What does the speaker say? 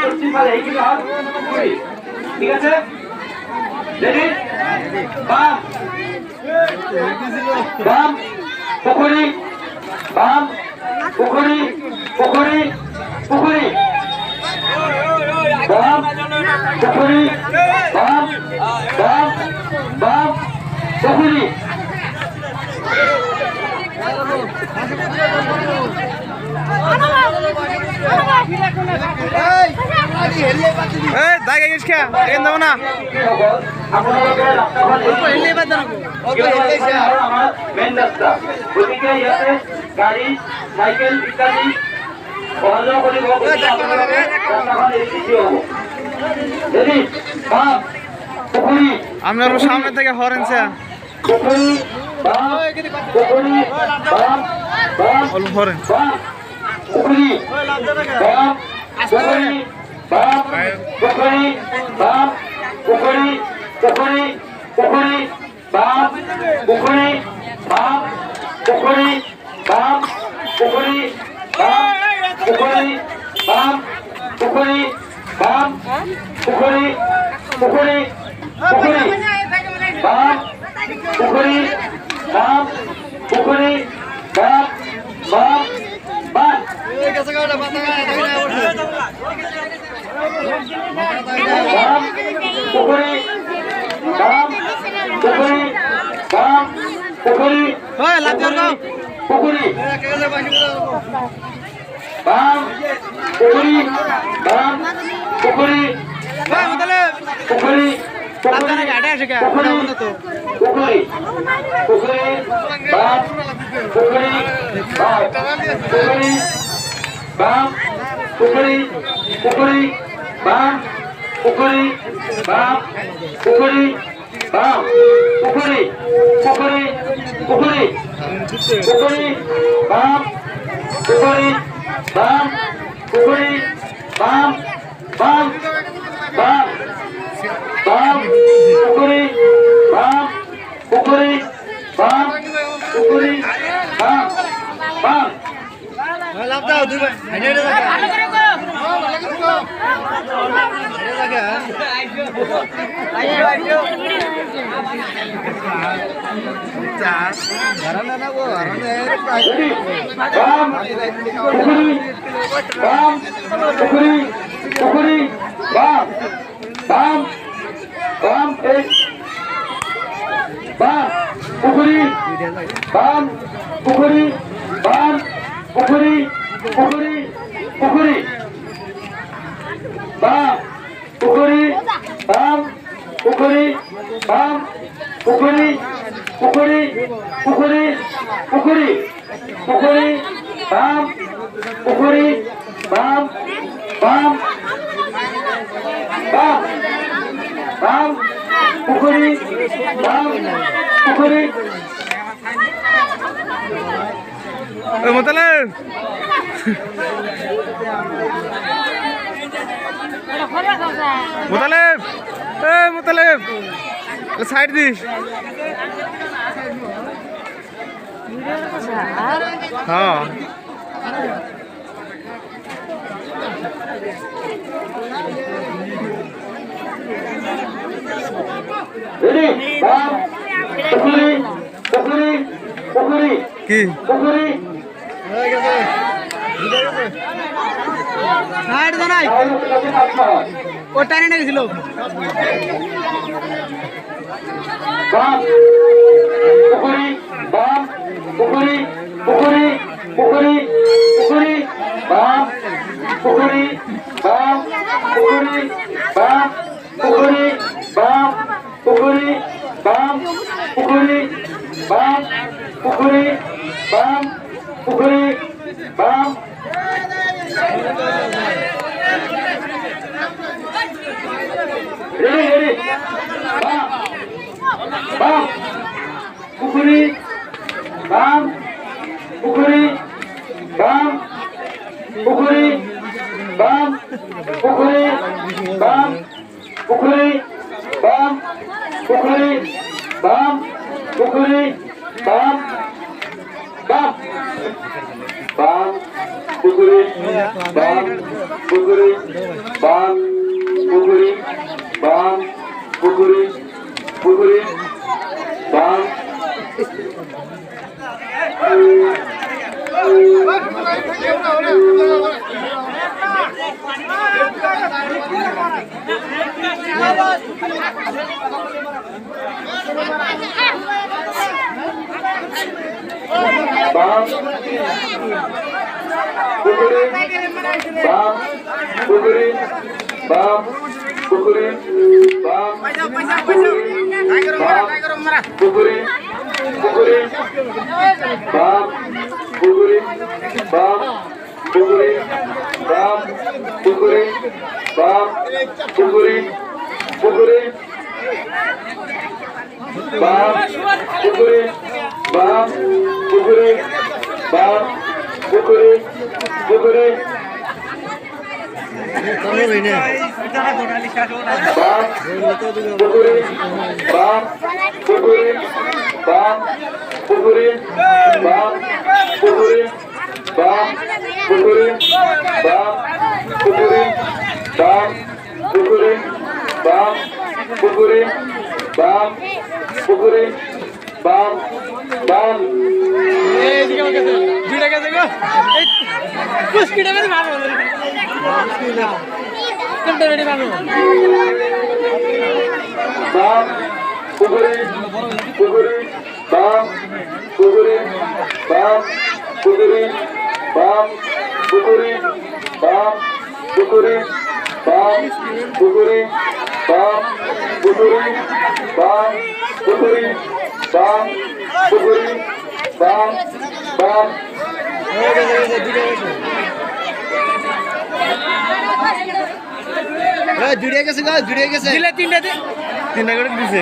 পশ্চিম পালে এইদিকে হাত পুকুরি ঠিক আছে রেডি বাম বাম পুকুরি বাম পুকুরি পুকুরি পুকুরি বাম পুকুরি বাম বাম বাম পুকুরি গাড়ী চাইকেল ইত্যাদি অহা কৰিব আপনার সামনে থেকে হরেন অল্প হরেন মুতালেব সাইড দিস হ্যাঁ কি ও টানে নাকি Bam, পুকুরি বাম পুকুরি বাম পুকুরি বাম পুকুরি পুকুরি বাম বাম পুকুরি বাম পুকুরি বাম পুকুরি বাম পুকুরি পুকুরি বাম পুকুরি বাম পুকুরি বাম পুকুরি বাম পুকুরি পুকুরি বাম পুকুরি বাম পুকুরি বাম পুকুরি পুকুরি বাম পুকুরি বাম পুকুরি বাম পুকুরি বাম পুকুরি বাম পুকুরি বাম পুকুরি বাম পুকুরি বাম পুকুরি বাম পুকুরি বাম বাম জুড়ে গেছে গো কুস্কিটা বেশ ভালো কোনটা বেশি ভালো বাম পুকুরি পুকুরি বাম পুকুরি বাম পুকুরি বাম পুকুরি বাম পুকুরি বাম পুকুরি বাম পুকুরি বাম পুকুরি বাম পুকুরি বাম বাম জুড়ে গেছে গো জুড়ে গেছে দিলে তিনটা করে দিছে